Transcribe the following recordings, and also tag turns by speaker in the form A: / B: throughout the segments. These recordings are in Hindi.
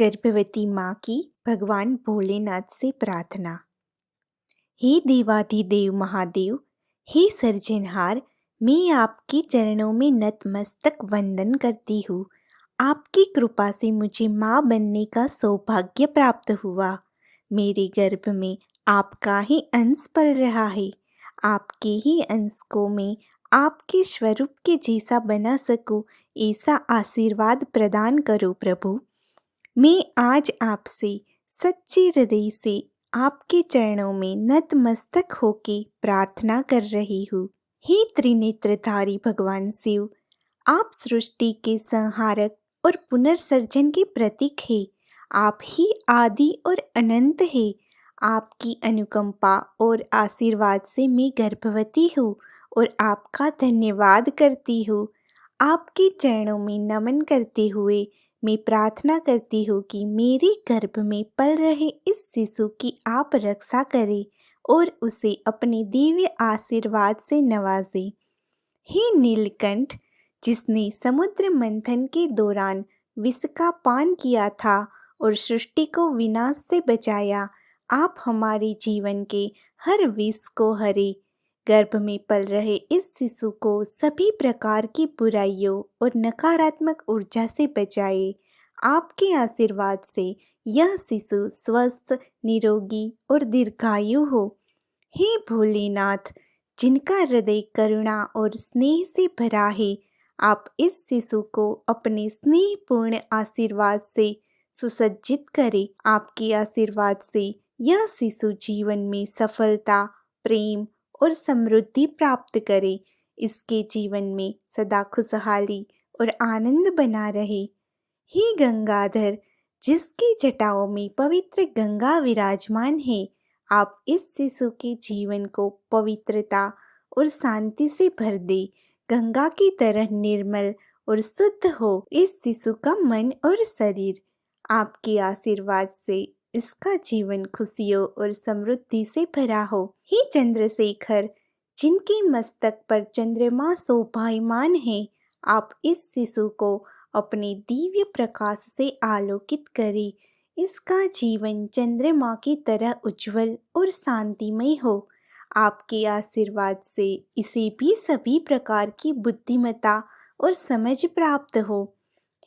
A: गर्भवती माँ की भगवान भोलेनाथ से प्रार्थना। हे देवाधिदेव महादेव, हे सर्जनहार, मैं आपके चरणों में नतमस्तक वंदन करती हूँ। आपकी कृपा से मुझे माँ बनने का सौभाग्य प्राप्त हुआ। मेरे गर्भ में आपका ही अंश पल रहा है। आपके ही अंश को मैं आपके स्वरूप के जैसा बना सकूं, ऐसा आशीर्वाद प्रदान करो प्रभु। मैं आज आपसे सच्चे हृदय से आपके चरणों में नतमस्तक होके प्रार्थना कर रही हूँ। हे त्रिनेत्रधारी भगवान शिव, आप सृष्टि के संहारक और पुनर्सर्जन के प्रतीक हैं। आप ही आदि और अनंत हैं। आपकी अनुकंपा और आशीर्वाद से मैं गर्भवती हूँ और आपका धन्यवाद करती हूँ। आपके चरणों में नमन करते हुए मैं प्रार्थना करती हूँ कि मेरे गर्भ में पल रहे इस शिशु की आप रक्षा करें और उसे अपने दिव्य आशीर्वाद से नवाजें। हे नीलकंठ, जिसने समुद्र मंथन के दौरान विष का पान किया था और सृष्टि को विनाश से बचाया, आप हमारे जीवन के हर विष को हरे। गर्भ में पल रहे इस शिशु को सभी प्रकार की बुराइयों और नकारात्मक ऊर्जा से बचाए। आपके आशीर्वाद से यह शिशु स्वस्थ, निरोगी और दीर्घायु हो। हे भोलेनाथ, जिनका हृदय करुणा और स्नेह से भरा है, आप इस शिशु को अपने स्नेहपूर्ण आशीर्वाद से सुसज्जित करें। आपके आशीर्वाद से यह शिशु जीवन में सफलता, प्रेम और समृद्धि प्राप्त करे। इसके जीवन में सदा खुशहाली और आनंद बना रहे। हे गंगाधर, जिसकी जटाओं में पवित्र गंगा विराजमान है, आप इस शिशु के जीवन को पवित्रता और शांति से भर दे। गंगा की तरह निर्मल और शुद्ध हो इस शिशु का मन और शरीर। आपके आशीर्वाद से इसका जीवन खुशियों और समृद्धि से भरा हो। हे चंद्रशेखर, जिनके मस्तक पर चंद्रमा शोभायमान है, आप इस शिशु को अपने दिव्य प्रकाश से आलोकित करें। इसका जीवन चंद्रमा की तरह उज्जवल और शांतिमय हो। आपके आशीर्वाद से इसे भी सभी प्रकार की बुद्धिमत्ता और समझ प्राप्त हो।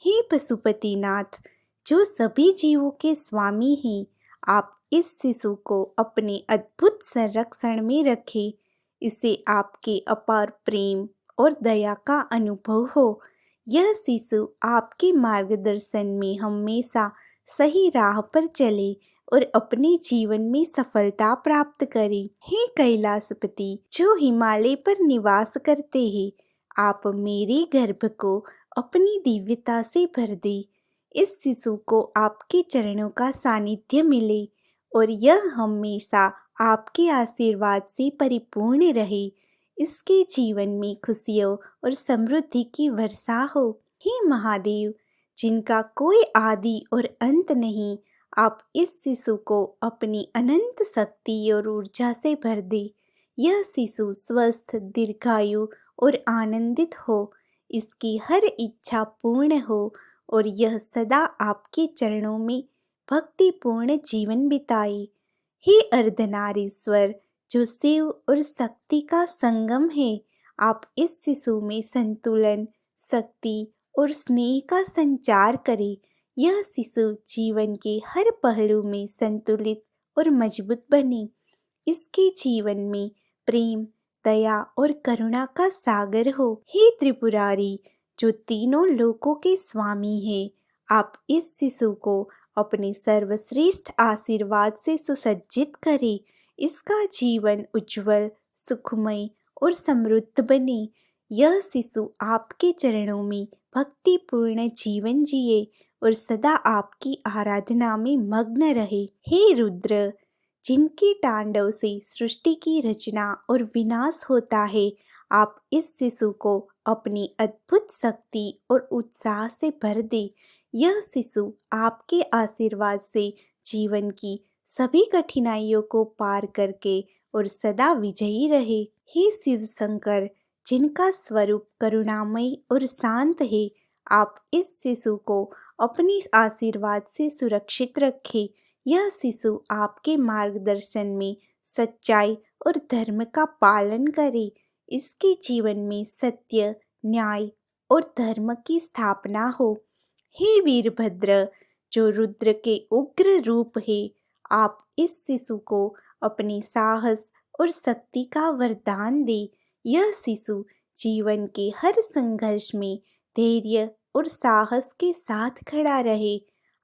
A: हे पशुपतिनाथ, जो सभी जीवों के स्वामी हैं, आप इस शिशु को अपने अद्भुत संरक्षण में रखें। इसे आपके अपार प्रेम और दया का अनुभव हो। यह शिशु आपके मार्गदर्शन में हमेशा सही राह पर चले और अपने जीवन में सफलता प्राप्त करे। हे कैलाशपति, जो हिमालय पर निवास करते हैं, आप मेरे गर्भ को अपनी दिव्यता से भर दे। इस शिशु को आपके चरणों का सानिध्य मिले और यह हमेशा आपके आशीर्वाद से परिपूर्ण रहे। इसके जीवन में खुशियों और समृद्धि की वर्षा हो। हे महादेव, जिनका कोई आदि और अंत नहीं, आप इस शिशु को अपनी अनंत शक्ति और ऊर्जा से भर दे। यह शिशु स्वस्थ, दीर्घायु और आनंदित हो। इसकी हर इच्छा पूर्ण हो और यह सदा आपके चरणों में भक्तिपूर्ण जीवन बिताए। हे अर्धनारीश्वर, जो शिव और शक्ति का संगम है, आप इस शिशु में संतुलन, शक्ति और स्नेह का संचार करें। यह शिशु जीवन के हर पहलू में संतुलित और मजबूत बने। इसके जीवन में प्रेम, दया और करुणा का सागर हो। हे त्रिपुरारी, जो तीनों लोकों के स्वामी हैं, आप इस शिशु को अपने सर्वश्रेष्ठ आशीर्वाद से सुसज्जित करें। इसका जीवन उज्जवल, सुखमय और समृद्ध बने। यह शिशु आपके चरणों में भक्तिपूर्ण जीवन जिए और सदा आपकी आराधना में मग्न रहे। हे रुद्र, जिनके तांडव से सृष्टि की रचना और विनाश होता है, आप इस शिशु को अपनी अद्भुत शक्ति और उत्साह से भर दे। यह शिशु आपके आशीर्वाद से जीवन की सभी कठिनाइयों को पार करके और सदा विजयी रहे। हे शिव शंकर, जिनका स्वरूप करुणामय और शांत है, आप इस शिशु को अपनी आशीर्वाद से सुरक्षित रखे। यह शिशु आपके मार्गदर्शन में सच्चाई और धर्म का पालन करे। इसके जीवन में सत्य, न्याय और धर्म की स्थापना हो। हे वीरभद्र, जो रुद्र के उग्र रूप है, आप इस शिशु को अपने साहस और शक्ति का वरदान दे। यह शिशु जीवन के हर संघर्ष में धैर्य और साहस के साथ खड़ा रहे।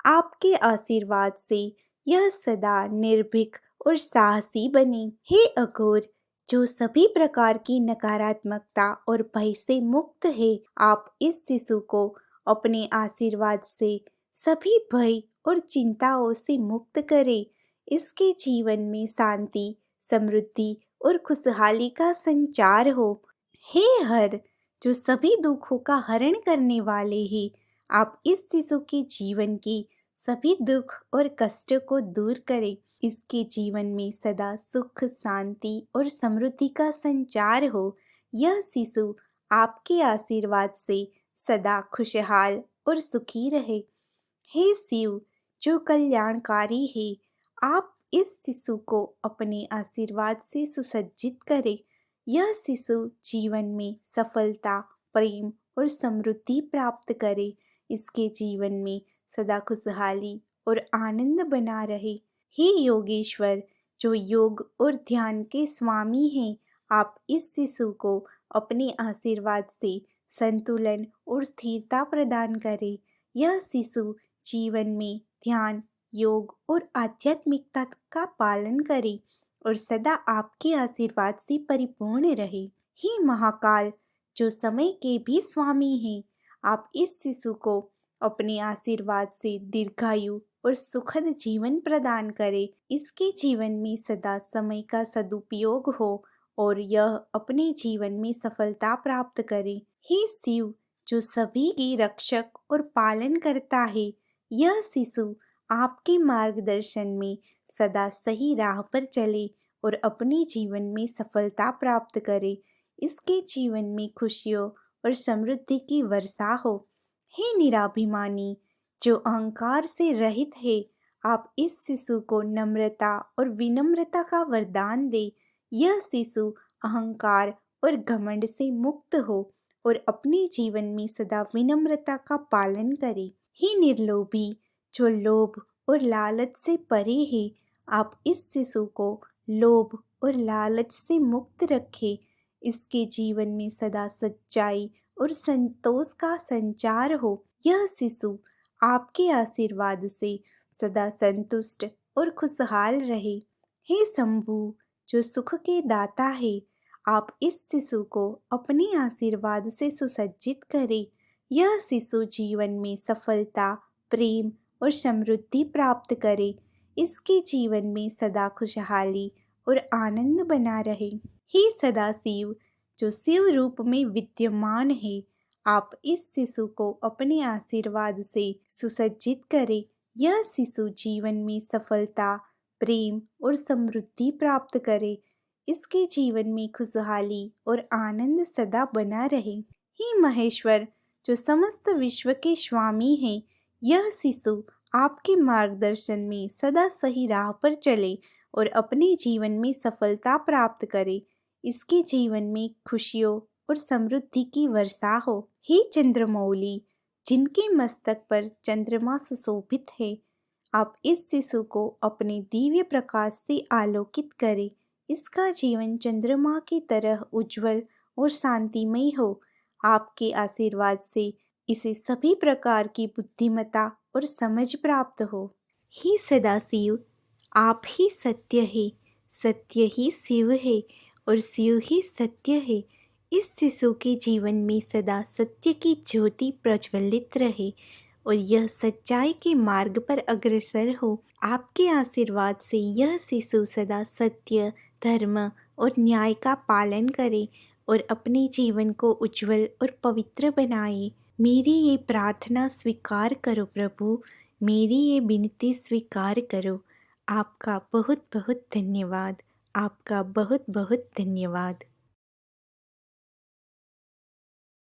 A: आपके आशीर्वाद से यह सदा निर्भीक और साहसी बने। हे अघोर, जो सभी प्रकार की नकारात्मकता और भय से मुक्त है, आप इस शिशु को अपने आशीर्वाद से सभी भय और चिंताओं से मुक्त करें। इसके जीवन में शांति, समृद्धि और खुशहाली का संचार हो। हे हर, जो सभी दुखों का हरण करने वाले हैं, आप इस शिशु के जीवन की सभी दुख और कष्ट को दूर करें। इसके जीवन में सदा सुख, शांति और समृद्धि का संचार हो। यह शिशु आपके आशीर्वाद से सदा खुशहाल और सुखी रहे। हे शिव, जो कल्याणकारी है, आप इस शिशु को अपने आशीर्वाद से सुसज्जित करें। यह शिशु जीवन में सफलता, प्रेम और समृद्धि प्राप्त करे। इसके जीवन में सदा खुशहाली और आनंद बना रहे। हे योगेश्वर, जो योग और ध्यान के स्वामी हैं, आप इस शिशु को अपने आशीर्वाद से संतुलन और स्थिरता प्रदान करें। यह शिशु जीवन में ध्यान, योग और आध्यात्मिकता का पालन करे और सदा आपके आशीर्वाद से परिपूर्ण रहे। हे महाकाल, जो समय के भी स्वामी हैं, आप इस शिशु को अपने आशीर्वाद से दीर्घायु और सुखद जीवन प्रदान करें। इसके जीवन में सदा समय का सदुपयोग हो और यह अपने जीवन में सफलता प्राप्त करे। हे शिव, जो सभी की रक्षक और पालन करता है, यह शिशु आपके मार्गदर्शन में सदा सही राह पर चले और अपने जीवन में सफलता प्राप्त करे। इसके जीवन में खुशियों और समृद्धि की वर्षा हो। हे निराभिमानी, जो अहंकार से रहित है, आप इस शिशु को नम्रता और विनम्रता का वरदान दे। यह शिशु अहंकार और घमंड से मुक्त हो और अपने जीवन में सदा विनम्रता का पालन करे। हे निर्लोभी, जो लोभ और लालच से परे है, आप इस शिशु को लोभ और लालच से मुक्त रखें। इसके जीवन में सदा सच्चाई और संतोष का संचार हो। यह शिशु आपके आशीर्वाद से सदा संतुष्ट और खुशहाल रहे। हे शंभु, जो सुख के दाता है, आप इस शिशु को अपने आशीर्वाद से सुसज्जित करें। यह शिशु जीवन में सफलता, प्रेम और समृद्धि प्राप्त करे। इसके जीवन में सदा खुशहाली और आनंद बना रहे। हे सदाशिव, जो शिव रूप में विद्यमान है, आप इस शिशु को अपने आशीर्वाद से सुसज्जित करें। यह शिशु जीवन में सफलता, प्रेम और समृद्धि प्राप्त करे। इसके जीवन में खुशहाली और आनंद सदा बना रहे। हे महेश्वर, जो समस्त विश्व के स्वामी हैं, यह शिशु आपके मार्गदर्शन में सदा सही राह पर चले और अपने जीवन में सफलता प्राप्त करे। इसके जीवन में खुशियों और समृद्धि की वर्षा हो। हे चंद्रमौली, जिनके मस्तक पर चंद्रमा सुशोभित है, आप इस शिशु को अपने दिव्य प्रकाश से आलोकित करें। इसका जीवन चंद्रमा की तरह उज्जवल और शांतिमय हो। आपके आशीर्वाद से इसे सभी प्रकार की बुद्धिमत्ता और समझ प्राप्त हो। हे सदाशिव, आप ही सत्य है, सत्य ही शिव है और शिव ही सत्य है। इस शिशु के जीवन में सदा सत्य की ज्योति प्रज्वलित रहे और यह सच्चाई के मार्ग पर अग्रसर हो। आपके आशीर्वाद से यह शिशु सदा सत्य, धर्म और न्याय का पालन करे और अपने जीवन को उज्जवल और पवित्र बनाए। मेरी ये प्रार्थना स्वीकार करो प्रभु, मेरी ये विनती स्वीकार करो। आपका बहुत बहुत धन्यवाद। आपका बहुत बहुत धन्यवाद।